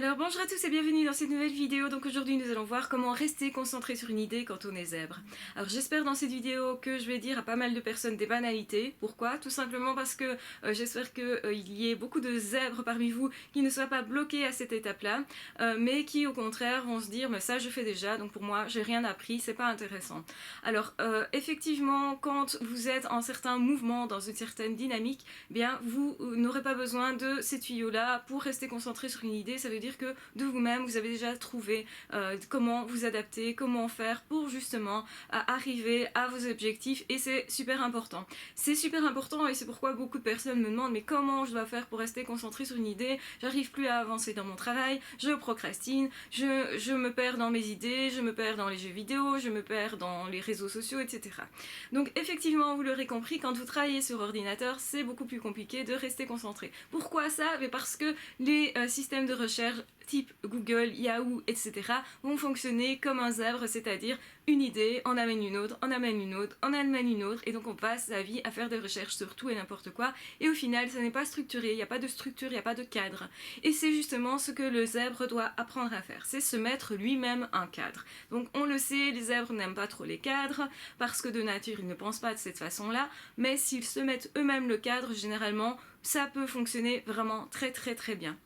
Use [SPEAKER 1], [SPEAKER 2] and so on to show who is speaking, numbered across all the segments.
[SPEAKER 1] Alors bonjour à tous et bienvenue dans cette nouvelle vidéo. Donc aujourd'hui nous allons voir comment rester concentré sur une idée quand on est zèbre. Alors j'espère dans cette vidéo que je vais dire à pas mal de personnes des banalités. Pourquoi? Tout simplement parce que j'espère qu'il y ait beaucoup de zèbres parmi vous qui ne soient pas bloqués à cette étape-là, mais qui au contraire vont se dire mais ça je fais déjà, donc pour moi j'ai rien appris, c'est pas intéressant. Alors effectivement quand vous êtes en certains mouvements, dans une certaine dynamique, eh bien vous n'aurez pas besoin de ces tuyaux-là pour rester concentré sur une idée. Ça veut dire que de vous-même, vous avez déjà trouvé comment vous adapter, comment faire pour justement arriver à vos objectifs, et c'est super important. C'est super important et c'est pourquoi beaucoup de personnes me demandent mais comment je dois faire pour rester concentré sur une idée, j'arrive plus à avancer dans mon travail, je procrastine, je me perds dans mes idées, je me perds dans les jeux vidéo, je me perds dans les réseaux sociaux, etc. Donc effectivement, vous l'aurez compris, quand vous travaillez sur ordinateur, c'est beaucoup plus compliqué de rester concentré. Pourquoi ça? Mais parce que les systèmes de recherche type Google, Yahoo, etc. vont fonctionner comme un zèbre, c'est-à-dire une idée, on amène une autre, on amène une autre, on amène une autre, et donc on passe sa vie à faire des recherches sur tout et n'importe quoi, et au final ça n'est pas structuré, il n'y a pas de structure, il n'y a pas de cadre. Et c'est justement ce que le zèbre doit apprendre à faire, c'est se mettre lui-même un cadre. Donc on le sait, les zèbres n'aiment pas trop les cadres, parce que de nature ils ne pensent pas de cette façon-là, mais s'ils se mettent eux-mêmes le cadre, généralement, ça peut fonctionner vraiment très bien.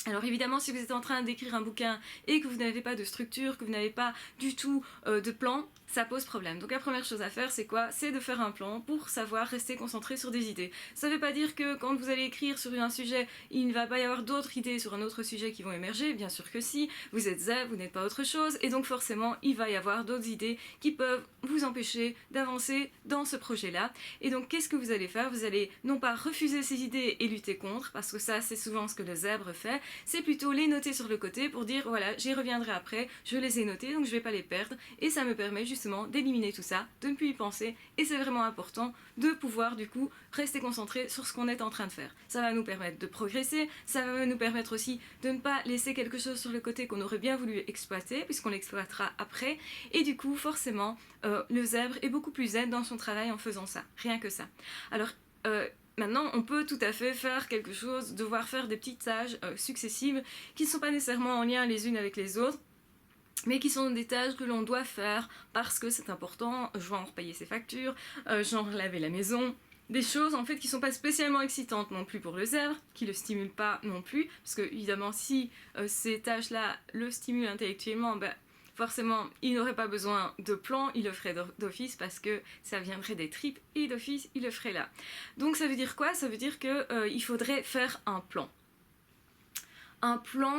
[SPEAKER 1] Alors évidemment, si vous êtes en train d'écrire un bouquin et que vous n'avez pas de structure, que vous n'avez pas du tout de plan, ça pose problème. Donc la première chose à faire, c'est quoi? C'est de faire un plan pour savoir rester concentré sur des idées. Ça ne veut pas dire que quand vous allez écrire sur un sujet, il ne va pas y avoir d'autres idées sur un autre sujet qui vont émerger. Bien sûr que si, vous êtes zèbre, vous n'êtes pas autre chose, et donc forcément, il va y avoir d'autres idées qui peuvent vous empêcher d'avancer dans ce projet-là. Et donc qu'est-ce que vous allez faire? Vous allez non pas refuser ces idées et lutter contre, parce que ça c'est souvent ce que le zèbre fait, c'est plutôt les noter sur le côté pour dire voilà, j'y reviendrai après, je les ai notés donc je vais pas les perdre, et ça me permet justement d'éliminer tout ça, de ne plus y penser, et c'est vraiment important de pouvoir du coup rester concentré sur ce qu'on est en train de faire. Ça va nous permettre de progresser, ça va nous permettre aussi de ne pas laisser quelque chose sur le côté qu'on aurait bien voulu exploiter, puisqu'on l'exploitera après, et du coup forcément le zèbre est beaucoup plus zen dans son travail en faisant ça, rien que ça. Alors maintenant, on peut tout à fait faire quelque chose, devoir faire des petites tâches successives qui ne sont pas nécessairement en lien les unes avec les autres, mais qui sont des tâches que l'on doit faire parce que c'est important, genre payer ses factures, genre laver la maison, des choses en fait qui sont pas spécialement excitantes non plus pour le zèbre, qui le stimulent pas non plus, parce que évidemment si ces tâches-là le stimulent intellectuellement, forcément, il n'aurait pas besoin de plan, il le ferait d'office parce que ça viendrait des tripes et d'office, il le ferait là. Donc ça veut dire quoi? Ça veut dire qu'il faudrait faire un plan. Un plan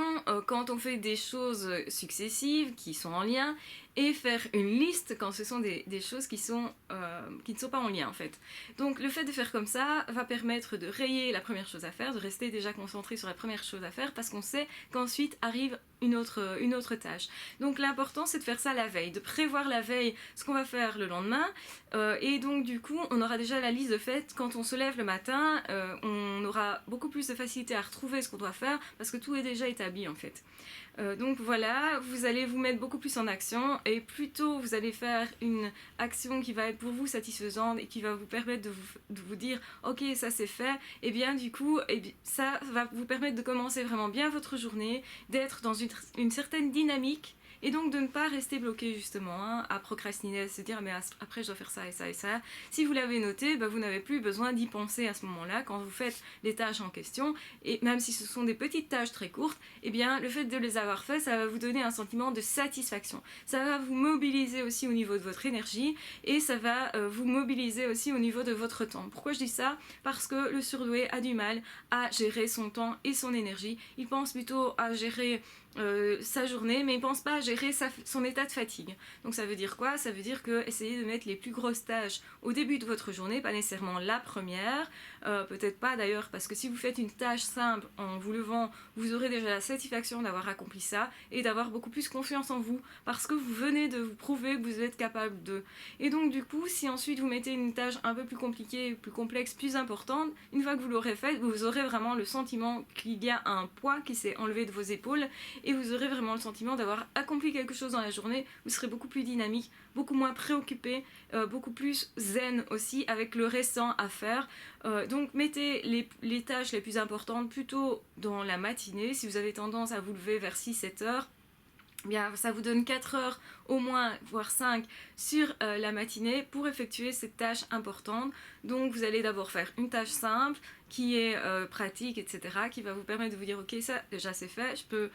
[SPEAKER 1] quand on fait des choses successives qui sont en lien, et faire une liste quand ce sont des choses qui ne sont pas en lien en fait. Donc le fait de faire comme ça va permettre de rayer la première chose à faire, de rester déjà concentré sur la première chose à faire, parce qu'on sait qu'ensuite arrive une autre tâche. Donc l'important c'est de faire ça la veille, de prévoir la veille ce qu'on va faire le lendemain, et donc du coup on aura déjà la liste de fait. Quand on se lève le matin, on aura beaucoup plus de facilité à retrouver ce qu'on doit faire, parce que tout est déjà établi en fait. Donc voilà, vous allez vous mettre beaucoup plus en action, et plus tôt vous allez faire une action qui va être pour vous satisfaisante et qui va vous permettre de vous dire ok ça c'est fait, et bien du coup ça va vous permettre de commencer vraiment bien votre journée, d'être dans une certaine dynamique, et donc de ne pas rester bloqué justement à procrastiner, à se dire mais après je dois faire ça et ça et ça. Si vous l'avez noté, vous n'avez plus besoin d'y penser à ce moment-là quand vous faites les tâches en question, et même si ce sont des petites tâches très courtes, et bien le fait de les avoir fait, ça va vous donner un sentiment de satisfaction. Ça va vous mobiliser aussi au niveau de votre énergie, et ça va vous mobiliser aussi au niveau de votre temps. Pourquoi je dis ça? Parce que le surdoué a du mal à gérer son temps et son énergie. Il pense plutôt à gérer sa journée, mais il ne pense pas à gérer son état de fatigue. Donc ça veut dire quoi? Ça veut dire que essayez de mettre les plus grosses tâches au début de votre journée, pas nécessairement la première, peut-être pas d'ailleurs, parce que si vous faites une tâche simple en vous levant, vous aurez déjà la satisfaction d'avoir accompli ça, et d'avoir beaucoup plus confiance en vous, parce que vous venez de vous prouver que vous êtes capable de. Et donc du coup, si ensuite vous mettez une tâche un peu plus compliquée, plus complexe, plus importante, une fois que vous l'aurez faite, vous aurez vraiment le sentiment qu'il y a un poids qui s'est enlevé de vos épaules, et vous aurez vraiment le sentiment d'avoir accompli accompli quelque chose dans la journée, vous serez beaucoup plus dynamique, beaucoup moins préoccupé, beaucoup plus zen aussi avec le restant à faire. Donc mettez les tâches les plus importantes plutôt dans la matinée. Si vous avez tendance à vous lever vers 6-7 heures, bien, ça vous donne 4 heures au moins, voire 5 sur la matinée pour effectuer cette tâche importante. Donc vous allez d'abord faire une tâche simple qui est pratique, etc., qui va vous permettre de vous dire ok, ça déjà c'est fait, je peux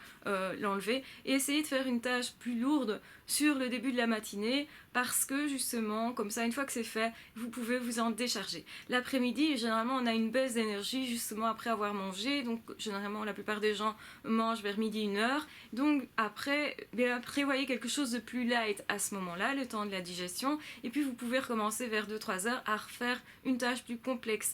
[SPEAKER 1] l'enlever, et essayer de faire une tâche plus lourde sur le début de la matinée, parce que justement comme ça, une fois que c'est fait, vous pouvez vous en décharger. L'après-midi, généralement on a une baisse d'énergie justement après avoir mangé, donc généralement la plupart des gens mangent vers midi 1 heure, donc après bien, prévoyez quelque chose de plus light à ce moment-là, le temps de la digestion, et puis vous pouvez recommencer vers 2-3 heures à refaire une tâche plus complexe.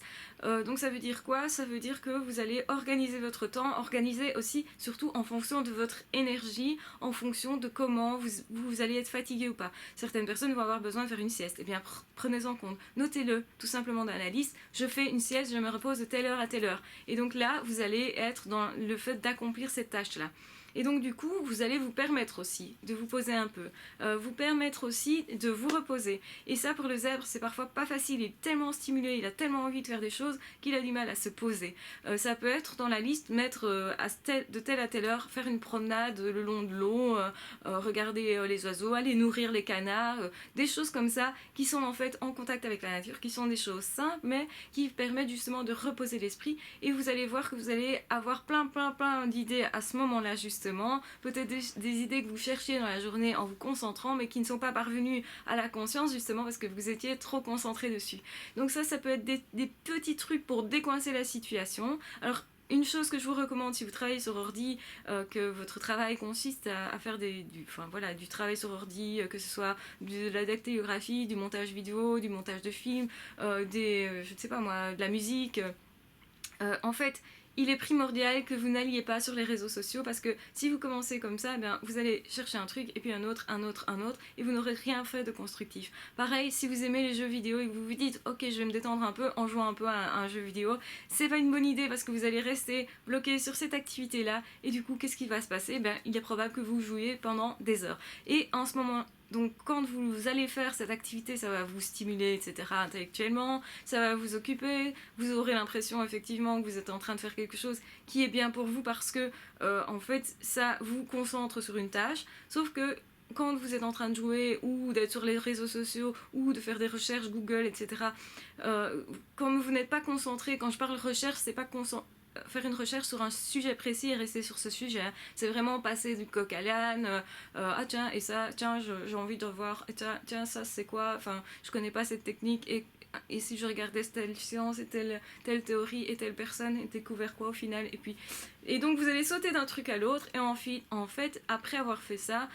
[SPEAKER 1] Donc ça veut dire quoi? Ça veut dire que vous allez organiser votre temps, organiser aussi surtout en fonction de votre énergie, en fonction de comment vous allez être fatigué ou pas. Certaines personnes vont avoir besoin de faire une sieste, et bien prenez en compte, notez-le tout simplement dans la liste, je fais une sieste, je me repose de telle heure à telle heure, et donc là vous allez être dans le fait d'accomplir cette tâche-là. Et donc du coup, vous allez vous permettre aussi de vous poser un peu, vous permettre aussi de vous reposer. Et ça, pour le zèbre, c'est parfois pas facile, il est tellement stimulé, il a tellement envie de faire des choses qu'il a du mal à se poser. Ça peut être dans la liste, mettre de telle à telle heure, faire une promenade le long de l'eau, regarder les oiseaux, aller nourrir les canards, des choses comme ça qui sont en fait en contact avec la nature, qui sont des choses simples, mais qui permettent justement de reposer l'esprit. Et vous allez voir que vous allez avoir plein d'idées à ce moment-là, justement. Peut-être des idées que vous cherchiez dans la journée en vous concentrant, mais qui ne sont pas parvenues à la conscience, justement parce que vous étiez trop concentré dessus. Donc ça peut être des petits trucs pour décoincer la situation. Alors, une chose que je vous recommande si vous travaillez sur ordi, que votre travail consiste à faire du travail sur ordi, que ce soit de la dactylographie, du montage vidéo, du montage de films, je ne sais pas moi, de la musique. En fait, il est primordial que vous n'alliez pas sur les réseaux sociaux, parce que si vous commencez comme ça, bien, vous allez chercher un truc et puis un autre, et vous n'aurez rien fait de constructif. Pareil, si vous aimez les jeux vidéo et que vous vous dites ok, je vais me détendre un peu en jouant un peu à un jeu vidéo, c'est pas une bonne idée, parce que vous allez rester bloqué sur cette activité là, et du coup qu'est-ce qui va se passer? Ben, il est probable que vous jouiez pendant des heures, et en ce moment. Donc quand vous allez faire cette activité, ça va vous stimuler, etc. intellectuellement, ça va vous occuper, vous aurez l'impression effectivement que vous êtes en train de faire quelque chose qui est bien pour vous, parce que en fait ça vous concentre sur une tâche, sauf que quand vous êtes en train de jouer ou d'être sur les réseaux sociaux ou de faire des recherches Google, etc., comme vous n'êtes pas concentré, quand je parle recherche, c'est pas faire une recherche sur un sujet précis et rester sur ce sujet, c'est vraiment passer du coq à l'âne, ah tiens, et ça, tiens, j'ai envie de voir, tiens, ça c'est quoi, enfin, je connais pas cette technique, et si je regardais telle science et telle théorie et telle personne et découvert quoi au final, et donc vous allez sauter d'un truc à l'autre, et en fait après avoir fait ça,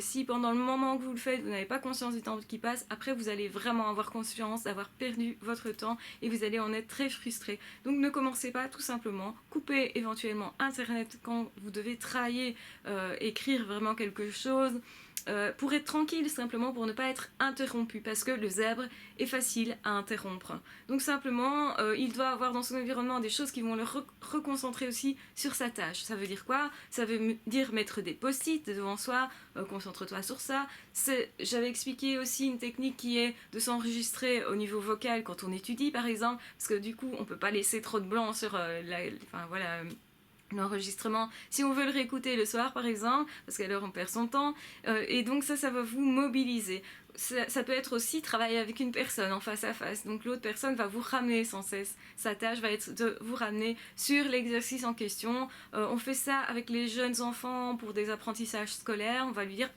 [SPEAKER 1] si pendant le moment que vous le faites vous n'avez pas conscience du temps qui passe, après vous allez vraiment avoir conscience d'avoir perdu votre temps et vous allez en être très frustré. Donc ne commencez pas, tout simplement, coupez éventuellement internet quand vous devez travailler, écrire vraiment quelque chose, pour être tranquille, simplement pour ne pas être interrompu, parce que le zèbre est facile à interrompre. Donc simplement, il doit avoir dans son environnement des choses qui vont le reconcentrer aussi sur sa tâche. Ça veut dire quoi? Ça veut dire mettre des post-it devant soi, concentre-toi sur ça. J'avais expliqué aussi une technique qui est de s'enregistrer au niveau vocal quand on étudie, par exemple, parce que du coup on peut pas laisser trop de blanc sur l'enregistrement, si on veut le réécouter le soir par exemple, parce qu'alors on perd son temps, et donc ça va vous mobiliser. Ça peut être aussi travailler avec une personne en face à face, donc l'autre personne va vous ramener sans cesse, sa tâche va être de vous ramener sur l'exercice en question. On fait ça avec les jeunes enfants pour des apprentissages scolaires, on va lui dire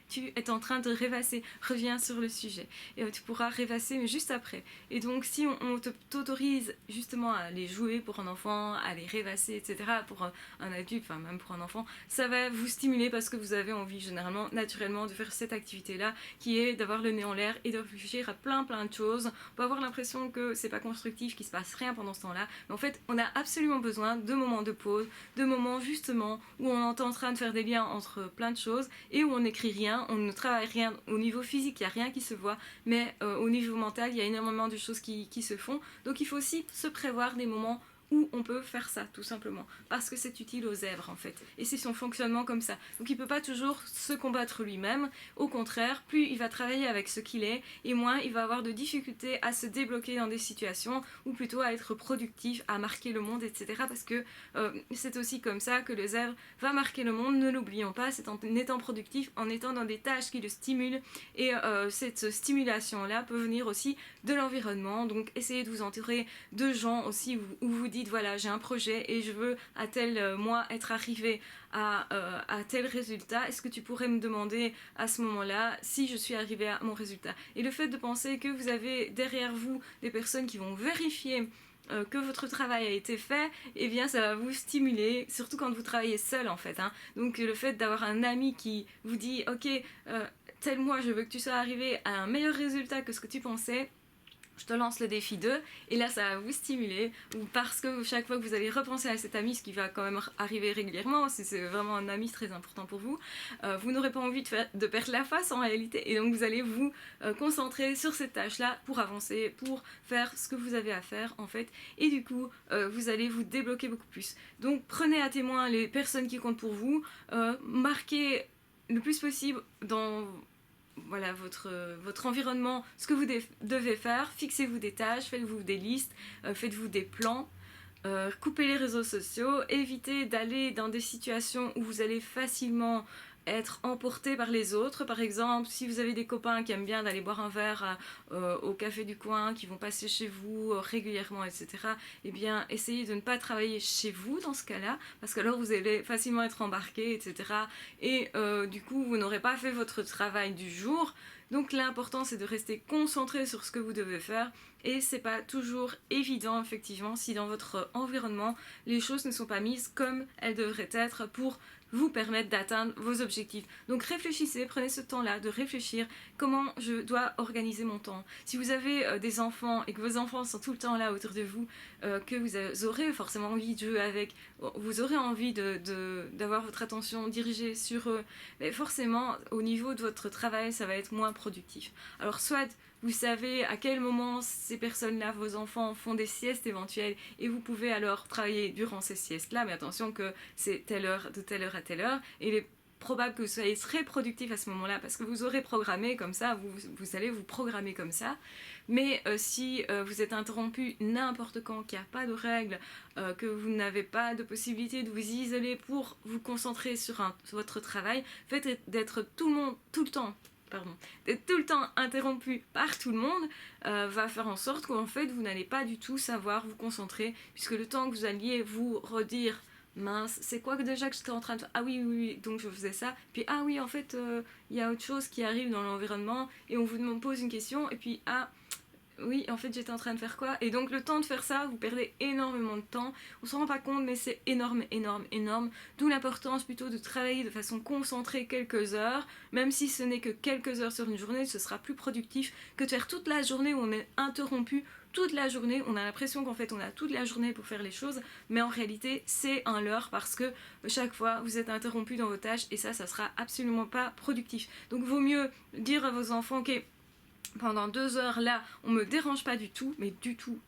[SPEAKER 1] tu es en train de rêvasser, reviens sur le sujet. Et tu pourras rêvasser, mais juste après. Et donc, si on t'autorise justement à les jouer pour un enfant, à les rêvasser, etc., pour un adulte, enfin même pour un enfant, ça va vous stimuler, parce que vous avez envie, généralement, naturellement, de faire cette activité-là, qui est d'avoir le nez en l'air et de réfléchir à plein de choses. On peut avoir l'impression que c'est pas constructif, qu'il se passe rien pendant ce temps-là, mais en fait, on a absolument besoin de moments de pause, de moments justement où on est en train de faire des liens entre plein de choses et où on n'écrit rien, on ne travaille rien. Au niveau physique, il n'y a rien qui se voit, mais au niveau mental, il y a énormément de choses qui se font. Donc il faut aussi se prévoir des moments où on peut faire ça tout simplement, parce que c'est utile aux zèbres en fait, et c'est son fonctionnement comme ça. Donc il peut pas toujours se combattre lui-même, au contraire, plus il va travailler avec ce qu'il est, et moins il va avoir de difficultés à se débloquer dans des situations, ou plutôt à être productif, à marquer le monde, etc. Parce que c'est aussi comme ça que le zèbre va marquer le monde, ne l'oublions pas, c'est en étant productif, en étant dans des tâches qui le stimulent, et cette stimulation là peut venir aussi de l'environnement. Donc essayez de vous entourer de gens aussi où vous dites voilà, j'ai un projet et je veux à tel mois être arrivé à tel résultat, est-ce que tu pourrais me demander à ce moment-là si je suis arrivé à mon résultat. Et le fait de penser que vous avez derrière vous des personnes qui vont vérifier que votre travail a été fait, eh bien ça va vous stimuler, surtout quand vous travaillez seul en fait, hein. Donc le fait d'avoir un ami qui vous dit ok, tel mois je veux que tu sois arrivé à un meilleur résultat que ce que tu pensais, je te lance le défi 2, et là ça va vous stimuler, ou parce que chaque fois que vous allez repenser à cet ami, ce qui va quand même arriver régulièrement, si c'est vraiment un ami très important pour vous, vous n'aurez pas envie de perdre la face en réalité, et donc vous allez vous concentrer sur cette tâche-là pour avancer, pour faire ce que vous avez à faire en fait, et du coup vous allez vous débloquer beaucoup plus. Donc prenez à témoin les personnes qui comptent pour vous, marquez le plus possible dans voilà, votre environnement, ce que vous devez faire, fixez-vous des tâches, faites-vous des listes, faites-vous des plans, coupez les réseaux sociaux, évitez d'aller dans des situations où vous allez facilement être emporté par les autres. Par exemple, si vous avez des copains qui aiment bien d'aller boire un verre au café du coin, qui vont passer chez vous régulièrement, etc., eh bien, essayez de ne pas travailler chez vous dans ce cas-là, parce que alors vous allez facilement être embarqué, etc., et du coup, vous n'aurez pas fait votre travail du jour. Donc l'important c'est de rester concentré sur ce que vous devez faire, et c'est pas toujours évident effectivement si dans votre environnement les choses ne sont pas mises comme elles devraient être pour vous permettre d'atteindre vos objectifs. Donc réfléchissez, prenez ce temps-là de réfléchir comment je dois organiser mon temps. Si vous avez des enfants et que vos enfants sont tout le temps là autour de vous, que vous aurez forcément envie de jouer avec, vous aurez envie d'avoir votre attention dirigée sur eux, mais forcément au niveau de votre travail ça va être moins productif. Alors soit vous savez à quel moment ces personnes-là, vos enfants, font des siestes éventuelles, et vous pouvez alors travailler durant ces siestes-là, mais attention que c'est telle heure, de telle heure à telle heure, et il est probable que vous soyez très productif à ce moment-là, parce que vous aurez programmé comme ça, vous allez vous programmer comme ça. Mais si vous êtes interrompu n'importe quand, qu'il n'y a pas de règles, que vous n'avez pas de possibilité de vous isoler pour vous concentrer sur votre travail, faites d'être tout le temps d'être tout le temps interrompu par tout le monde va faire en sorte qu'en fait vous n'allez pas du tout savoir vous concentrer, puisque le temps que vous alliez vous redire mince, c'est quoi que déjà que j'étais en train de faire, ah oui, oui, oui, donc je faisais ça, puis ah oui, en fait il y a autre chose qui arrive dans l'environnement, et on vous pose une question, et puis ah oui, en fait j'étais en train de faire quoi, et donc le temps de faire ça, vous perdez énormément de temps, on s'en rend pas compte mais c'est énorme, énorme, énorme, d'où l'importance plutôt de travailler de façon concentrée quelques heures, même si ce n'est que quelques heures sur une journée, ce sera plus productif que de faire toute la journée où on est interrompu toute la journée, on a l'impression qu'en fait on a toute la journée pour faire les choses, mais en réalité c'est un leurre, parce que chaque fois vous êtes interrompu dans vos tâches, et ça sera absolument pas productif. Donc vaut mieux dire à vos enfants ok, pendant 2 heures là on me dérange pas du tout, mais du tout,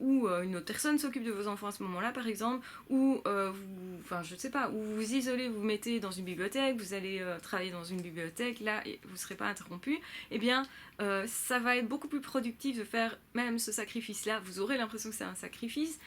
[SPEAKER 1] ou une autre personne s'occupe de vos enfants à ce moment là par exemple, ou je sais pas, ou vous vous isolez, vous vous mettez dans une bibliothèque, vous allez travailler dans une bibliothèque là, et vous serez pas interrompu, et bien ça va être beaucoup plus productif de faire même ce sacrifice là. Vous aurez l'impression que c'est un sacrifice,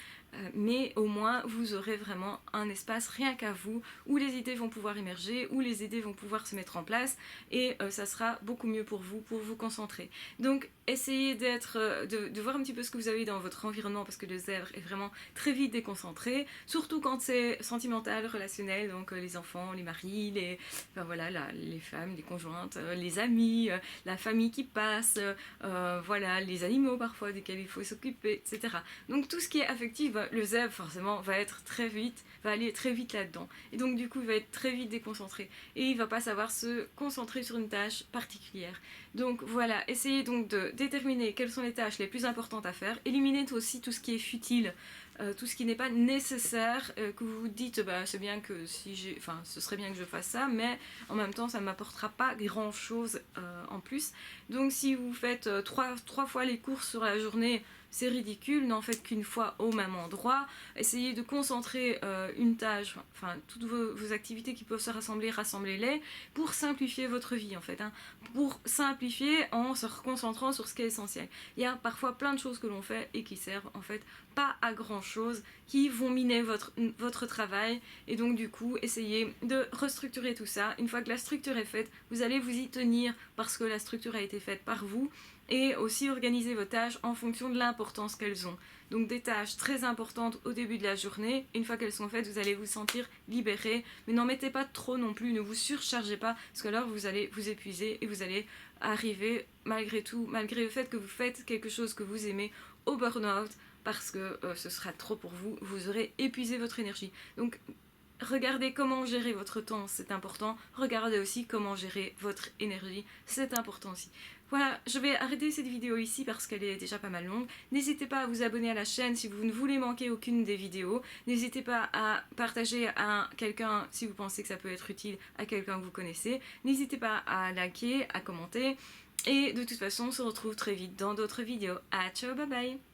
[SPEAKER 1] mais au moins vous aurez vraiment un espace rien qu'à vous, où les idées vont pouvoir émerger, où les idées vont pouvoir se mettre en place, et ça sera beaucoup mieux pour vous concentrer. Donc essayez de voir un petit peu ce que vous avez dans votre environnement, parce que le zèbre est vraiment très vite déconcentré, surtout quand c'est sentimental, relationnel, donc les enfants, les maris, les femmes, les conjointes, les amis, la famille qui passe, les animaux parfois desquels il faut s'occuper, etc. Donc tout ce qui est affectif, le zèbre forcément va aller très vite là-dedans, et donc du coup il va être très vite déconcentré, et il va pas savoir se concentrer sur une tâche particulière. Donc voilà, essayez donc de déterminer quelles sont les tâches les plus importantes à faire, éliminez aussi tout ce qui est futile, tout ce qui n'est pas nécessaire, que vous vous dites c'est bien que ce serait bien que je fasse ça, mais en même temps ça ne m'apportera pas grand chose en plus. Donc si vous faites trois fois les courses sur la journée, c'est ridicule, n'en faites qu'une fois au même endroit. Essayez de concentrer une tâche, enfin toutes vos activités qui peuvent se rassembler, rassemblez-les pour simplifier votre vie en fait, hein. Pour simplifier en se reconcentrant sur ce qui est essentiel. Il y a parfois plein de choses que l'on fait et qui servent en fait pas à grand chose, qui vont miner votre travail, et donc du coup essayez de restructurer tout ça. Une fois que la structure est faite, vous allez vous y tenir parce que la structure a été faite par vous, et aussi organiser vos tâches en fonction de l'importance qu'elles ont. Donc des tâches très importantes au début de la journée, une fois qu'elles sont faites, vous allez vous sentir libéré, mais n'en mettez pas trop non plus, ne vous surchargez pas, parce que alors vous allez vous épuiser et vous allez arriver malgré tout, malgré le fait que vous faites quelque chose que vous aimez, au burn-out, parce que ce sera trop pour vous, vous aurez épuisé votre énergie. Donc regardez comment gérer votre temps, c'est important. Regardez aussi comment gérer votre énergie, c'est important aussi. Voilà, je vais arrêter cette vidéo ici parce qu'elle est déjà pas mal longue. N'hésitez pas à vous abonner à la chaîne si vous ne voulez manquer aucune des vidéos. N'hésitez pas à partager à quelqu'un si vous pensez que ça peut être utile à quelqu'un que vous connaissez. N'hésitez pas à liker, à commenter. Et de toute façon, on se retrouve très vite dans d'autres vidéos. Ah, ciao, bye bye!